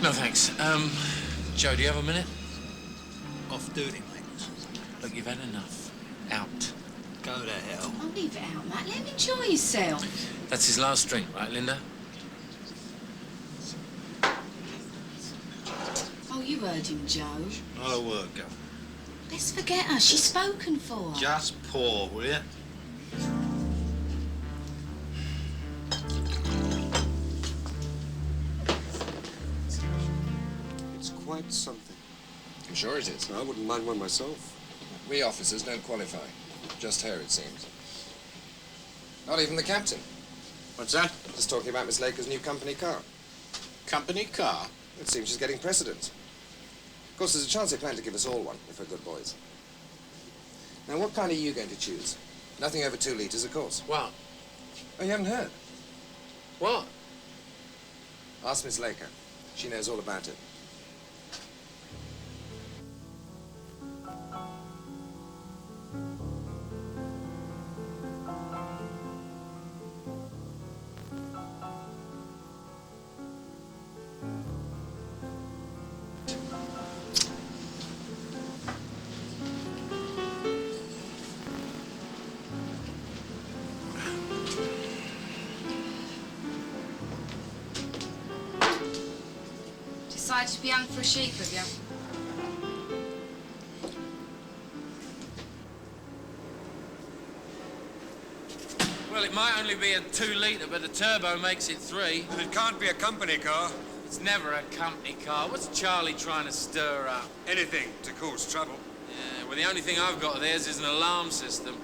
No, thanks. Joe, do you have a minute? Off duty, mate. Look, you've had enough. Out. Go to hell. I'll leave it out, Matt. Let him enjoy himself. That's his last drink, right, Linda? Oh, you heard him, Joe. Not a word, Gov. Let's forget her. She's spoken for. Just pour, will you? It's quite something. I'm sure it is. I wouldn't mind one myself. We officers don't qualify. Just her, it seems. Not even the captain. What's that? Just talking about Miss Laker's new company car. Company car? It seems she's getting precedence. Of course, there's a chance they plan to give us all one, if we're good boys. Now, what kind are you going to choose? Nothing over 2 litres, of course. What? Oh, you haven't heard? What? Ask Miss Laker. She knows all about it. Decided to be hung for a sheep, have you? Well, it might only be a 2 litre, but the turbo makes it 3. And it can't be a company car. It's never a company car. What's Charlie trying to stir up? Anything to cause trouble. Yeah, well, the only thing I've got of theirs is an alarm system.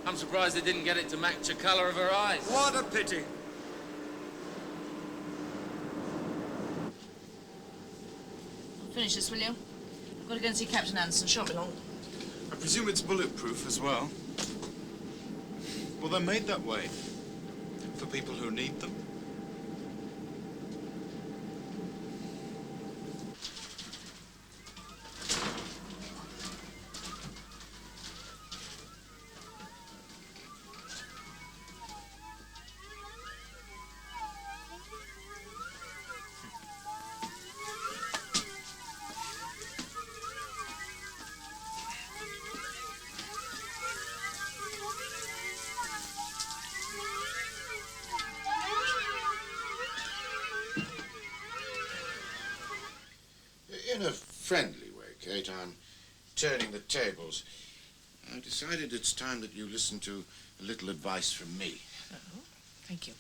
I'm surprised they didn't get it to match the colour of her eyes. What a pity. Finish this, will you? I've got to go and see Captain Anderson. Shan't be long. I presume it's bulletproof as well. Well, they're made that way. For people who need them. In a friendly way, Kate, I'm turning the tables. I've decided it's time that you listen to a little advice from me. Oh, thank you.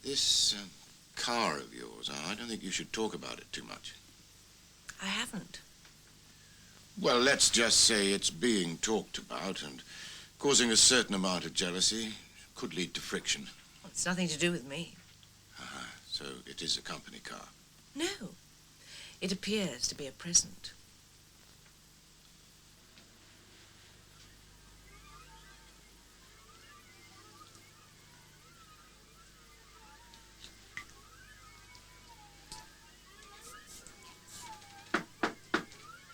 This car of yours, I don't think you should talk about it too much. I haven't. Well, let's just say it's being talked about and causing a certain amount of jealousy. Could lead to friction. Well, it's nothing to do with me. So it is a company car. No. It appears to be a present.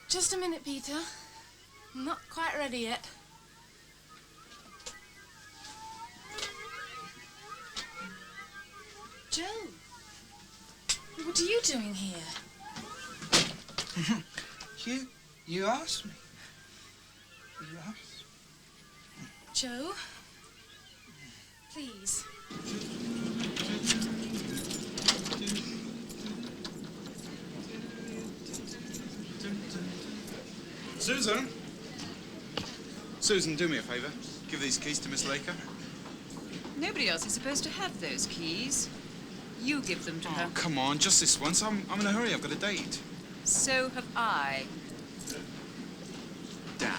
Just a minute, Peter. I'm not quite ready yet. Joe, what are you doing here? You asked me. You asked. Joe, please. Susan? Susan, do me a favour. Give these keys to Miss Laker. Nobody else is supposed to have those keys. You give them to her. Oh, come on, just this once. I'm in a hurry. I've got a date. So have I. Damn.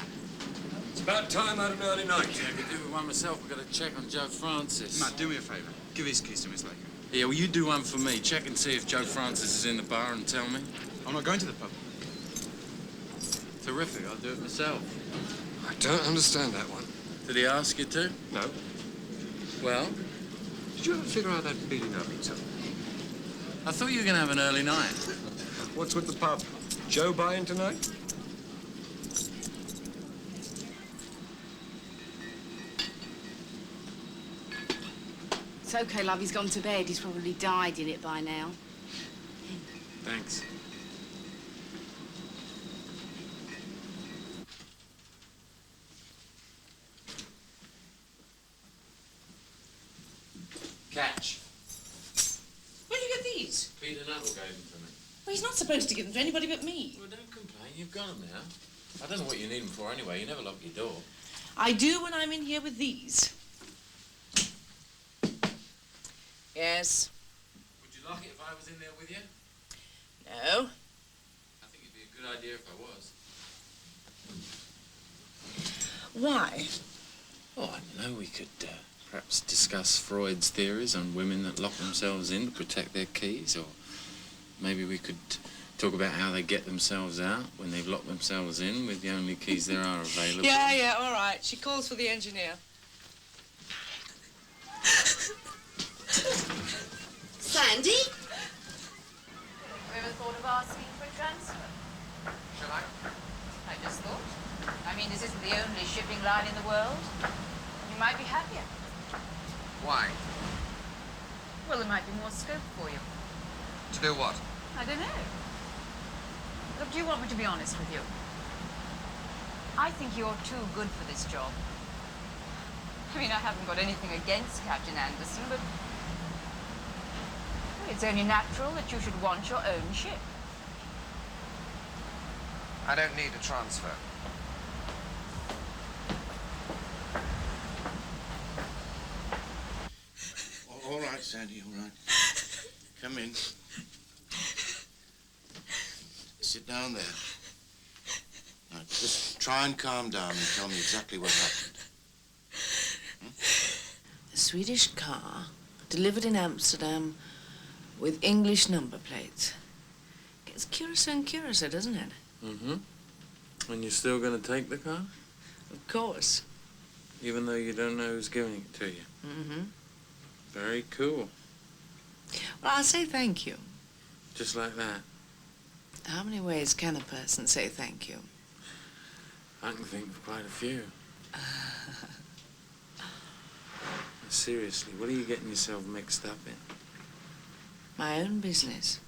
It's about time I had an early night. Yeah, I could do with one myself. I've got to check on Joe Francis. Matt, do me a favour. Give these keys to Miss Laker. Yeah, well, you do one for me. Check and see if Joe Francis is in the bar and tell me. I'm not going to the pub. Terrific. I'll do it myself. I don't understand that one. Did he ask you to? No. Well? Did you ever figure out that beating up each other? I thought you were going to have an early night. What's with the pub? Joe buying tonight? It's okay, love. He's gone to bed. He's probably died in it by now. Thanks. Catch. Where did you get these? Peter Nuttall gave them to me. Well, he's not supposed to give them to anybody but me. Well, don't complain. You've got them now. I don't know what you need them for anyway. You never lock your door. I do when I'm in here with these. Yes. Would you like it if I was in there with you? No. I think it'd be a good idea if I was. Why? Oh, I don't know. We could perhaps discuss Freud's theories on women that lock themselves in to protect their keys, or maybe we could talk about how they get themselves out when they've locked themselves in with the only keys there are available. Yeah, all right. She calls for the engineer. Sandy? Have you ever thought of asking for a transfer? Shall I? I just thought. I mean, this isn't the only shipping line in the world. You might be happier. Why? Well, there might be more scope for you. To do what? I don't know. Look, do you want me to be honest with you? I think you're too good for this job. I mean, I haven't got anything against Captain Anderson, but it's only natural that you should want your own ship. I don't need a transfer. All right, Sandy, all right. Come in. Sit down there. Now, just try and calm down and tell me exactly what happened. A Swedish car delivered in Amsterdam with English number plates. Gets curiouser and curiouser, doesn't it? Mm-hmm. And you're still going to take the car? Of course. Even though you don't know who's giving it to you? Mm-hmm. Very cool. Well, I'll say thank you. Just like that. How many ways can a person say thank you? I can think of quite a few. Seriously, what are you getting yourself mixed up in? My own business.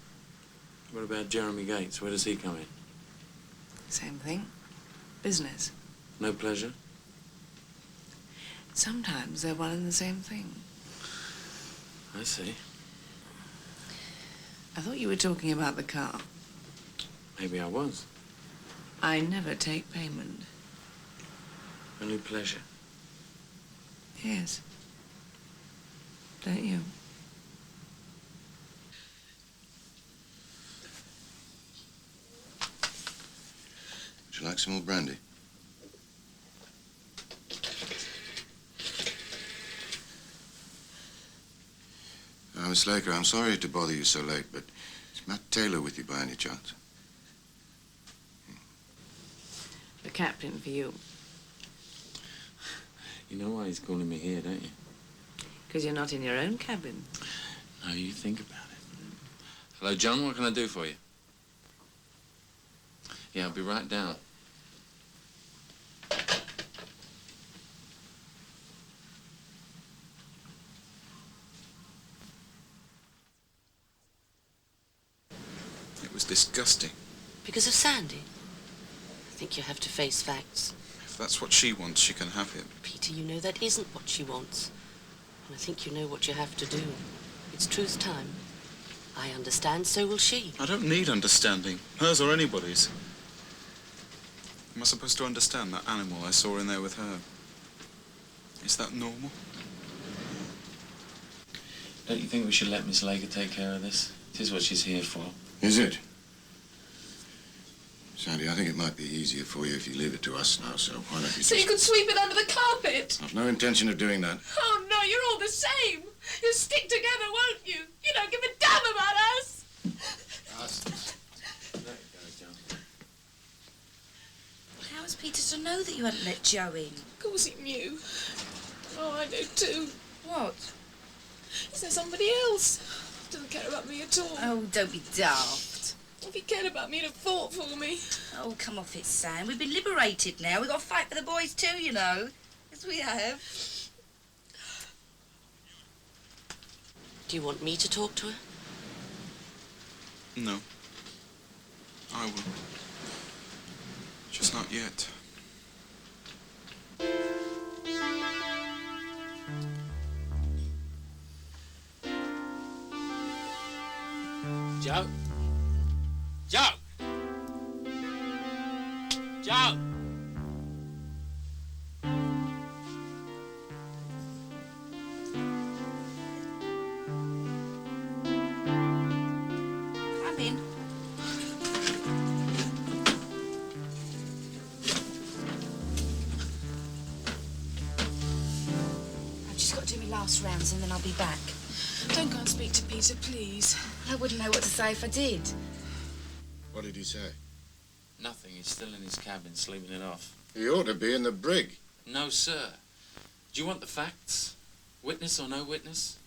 What about Jeremy Gates? Where does he come in? Same thing. Business. No pleasure? Sometimes they're one and the same thing. I see. I thought you were talking about the car. Maybe I was. I never take payment. Only pleasure. Yes. Don't you? Would you like some more brandy? Miss Laker, I'm sorry to bother you so late, but is Matt Taylor with you by any chance? The captain for you. You know why he's calling me here, don't you? Because you're not in your own cabin. No, you think about it. Hello, John, what can I do for you? Yeah, I'll be right down. It was disgusting. Because of Sandy? I think you have to face facts. If that's what she wants, she can have him. Peter, you know that isn't what she wants. And I think you know what you have to do. It's truth time. I understand, so will she. I don't need understanding, hers or anybody's. Am I supposed to understand that animal I saw in there with her? Is that normal? Don't you think we should let Miss Laker take care of this? It is what she's here for. Is it? Sandy, I think it might be easier for you if you leave it to us now, so why don't you So you could sweep it under the carpet? I've no intention of doing that. Oh, no, you're all the same. You'll stick together, won't you? You don't give a damn about us. How was Peter to know that you hadn't let Joe in? Of course he knew. Oh, I know too. What? Is there somebody else? Doesn't care about me at all. Oh, don't be daft. If he cared about me, he'd have fought for me. Oh, come off it, Sam. We've been liberated now. We've got to fight for the boys too, you know. As we have. Do you want me to talk to her? No. I will. Just not yet. Joe? Joe! Joe! Come in. I've just got to do my last rounds and then I'll be back. Don't go and speak to Peter, please. I wouldn't know what to say if I did. What did he say? Nothing. He's still in his cabin, sleeping it off. He ought to be in the brig. No, sir. Do you want the facts? Witness or no witness?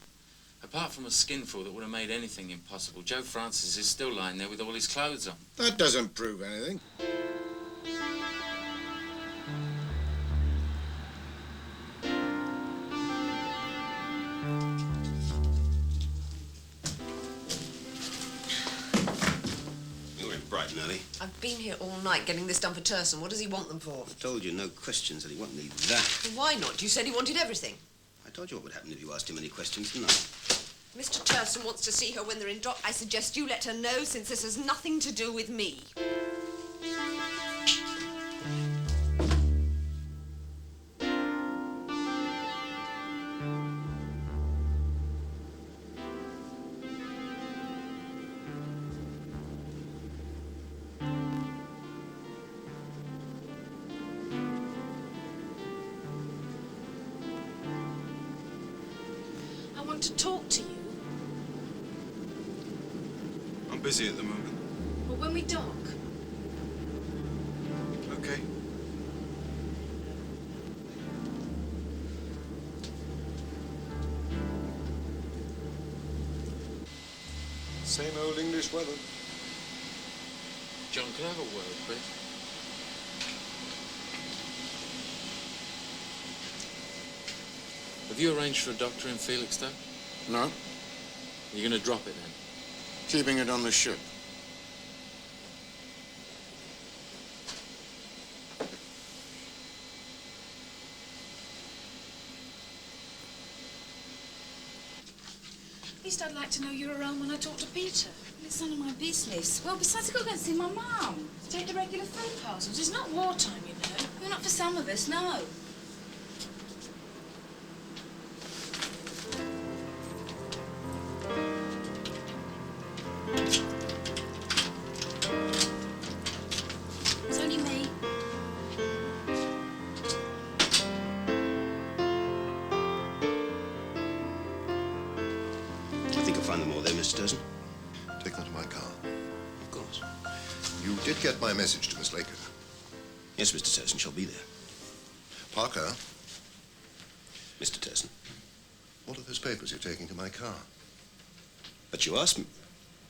Apart from a skinful that would have made anything impossible, Joe Francis is still lying there with all his clothes on. That doesn't prove anything. You're in Brighton early. I've been here all night getting this done for Turson. What does he want them for? I told you no questions, that he won't need that. Well, why not? You said he wanted everything. I told you what would happen if you asked him any questions, didn't I? Mr. Turson wants to see her when they're in dock. I suggest you let her know, since this has nothing to do with me. I want to talk to you. I'm busy at the moment. Well, when we dock. Okay. Same old English weather. John, can I have a word, please? Have you arranged for a doctor in Felixstowe? No, You're going to drop it then? keeping it on the ship. At least I'd like to know you're around when I talk to Peter. It's none of my business. Well, besides, I've got to go and see my mum. To take the regular food parcels. It's not wartime, you know. Well, not for some of us, no. It's only me. I think you'll find them all there, Mr. Turson. Take them to my car. Of course. You did get my message to Miss Laker. Yes, Mr. Turson, she'll be there. Parker, Mr. Turson. what are those papers you're taking to my car? But you asked me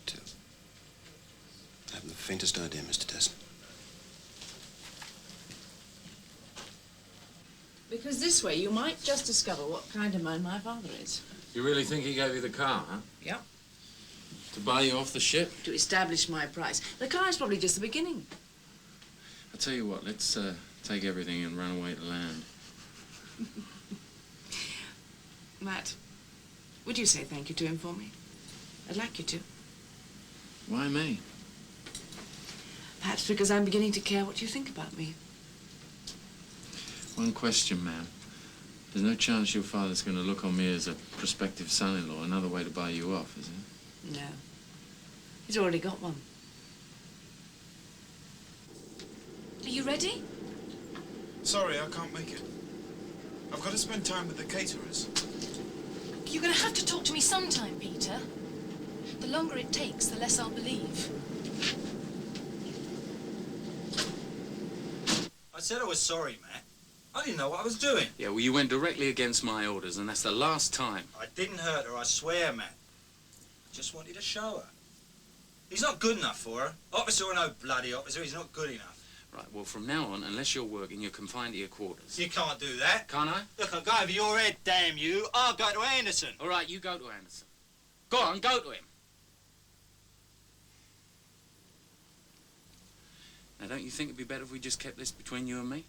to. I haven't the faintest idea, Mr. Turson. Because this way you might just discover what kind of man my father is. You really think he gave you the car, huh? Yep. To buy you off the ship? To establish my price. The car is probably just the beginning. I'll tell you what, let's take everything and run away to land. Matt, would you say thank you to him for me? I'd like you to. Why me? Perhaps because I'm beginning to care what you think about me. One question, ma'am. There's no chance your father's going to look on me as a prospective son-in-law, another way to buy you off, is there? No. He's already got one. Are you ready? Sorry, I can't make it. I've got to spend time with the caterers. You're going to have to talk to me sometime, Peter. The longer it takes, the less I'll believe. I said I was sorry, Matt. I didn't know what I was doing. Yeah, well, you went directly against my orders, and that's the last time. I didn't hurt her, I swear, Matt. I just wanted to show her. He's not good enough for her. Officer or no bloody officer, he's not good enough. Right, well, from now on, unless you're working, you're confined to your quarters. You can't do that. Can't I? Look, I'll go over your head, damn you. I'll go to Anderson. All right, you go to Anderson. Go on, go to him. Now, don't you think it'd be better if we just kept this between you and me?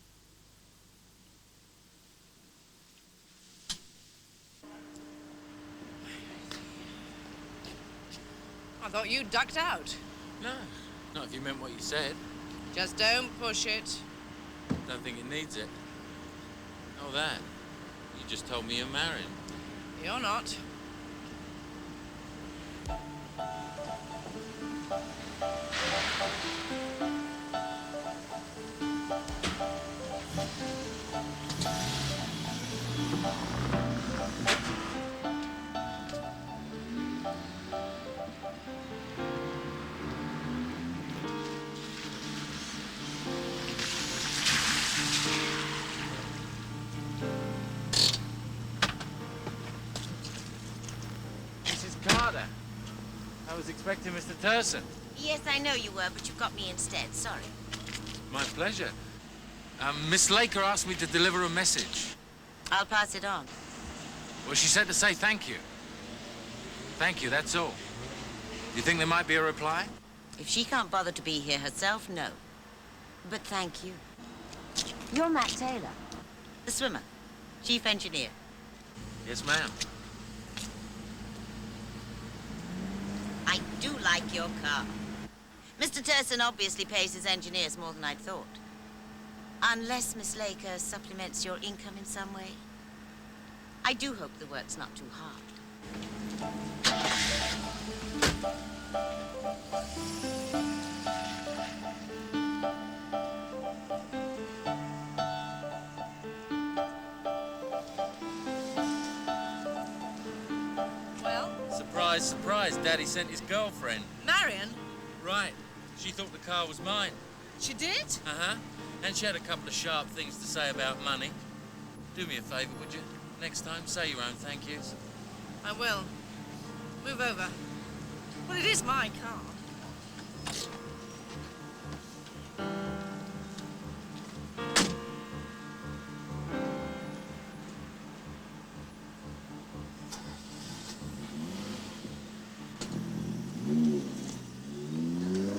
I thought you ducked out. No, not if you meant what you said. Just don't push it. Don't think it needs it. Oh, that. You just told me you're married. You're not. Carter. I was expecting Mr. Turson. Yes, I know you were, but you got me instead. Sorry. My pleasure. Miss Laker asked me to deliver a message. I'll pass it on. Well, she said to say thank you. Thank you, that's all. Do you think there might be a reply? If she can't bother to be here herself, no. But thank you. You're Matt Taylor, the swimmer, chief engineer. Yes, ma'am. I do like your car. Mr. Turson obviously pays his engineers more than I'd thought. Unless Miss Laker supplements your income in some way. I do hope the work's not too hard. Well? Surprise, surprise. Daddy sent his girlfriend. Marion? Right. She thought the car was mine. She did? Uh-huh. And she had a couple of sharp things to say about money. Do me a favour, would you? Next time, say your own thank yous. I will. Move over. Well, it is my car.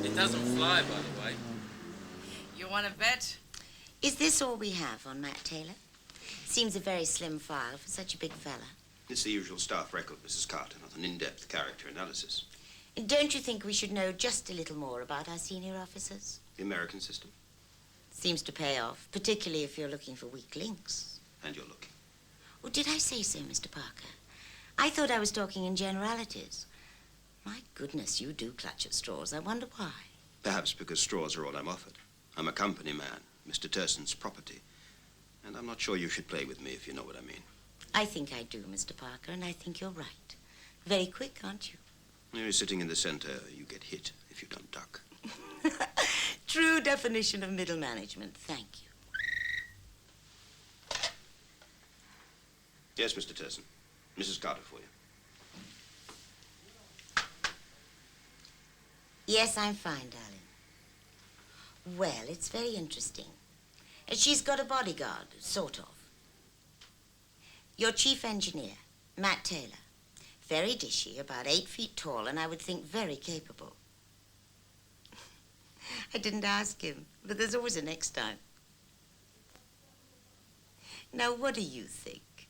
It doesn't fly, by the way. You want to bet? Is this all we have on Matt Taylor? Seems a very slim file for such a big fella. It's the usual staff record, Mrs. Carter, not an in-depth character analysis. Don't you think we should know just a little more about our senior officers? The American system. Seems to pay off, particularly if you're looking for weak links. And you're looking. Oh, did I say so, Mr. Parker? I thought I was talking in generalities. My goodness, you do clutch at straws. I wonder why. Perhaps because straws are all I'm offered. I'm a company man, Mr. Turson's property. And I'm not sure you should play with me, if you know what I mean. I think I do, Mr. Parker, and I think you're right. Very quick, aren't you? You're sitting in the center, you get hit if you don't duck. True definition of middle management. Thank you. Yes, Mr. Turson. Mrs. Carter for you. Yes, I'm fine, darling. Well, it's very interesting. She's got a bodyguard, sort of. Your chief engineer, Matt Taylor. Very dishy, about 8 feet tall, and I would think very capable. I didn't ask him, but there's always a next time. Now, what do you think?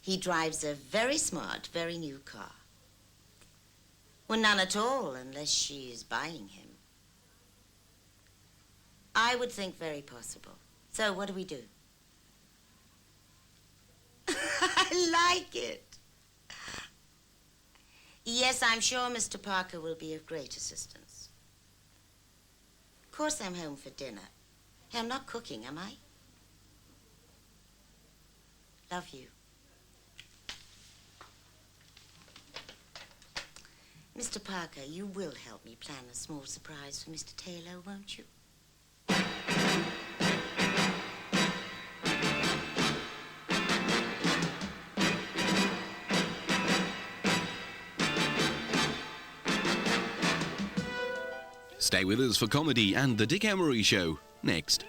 He drives a very smart, very new car. Well, none at all, unless she is buying him. I would think very possible. So, what do we do? I like it. Yes, I'm sure Mr. Parker will be of great assistance. Of course I'm home for dinner. Hey, I'm not cooking, am I? Love you. Mr. Parker, you will help me plan a small surprise for Mr. Taylor, won't you? Stay with us for comedy and The Dick Emery Show next.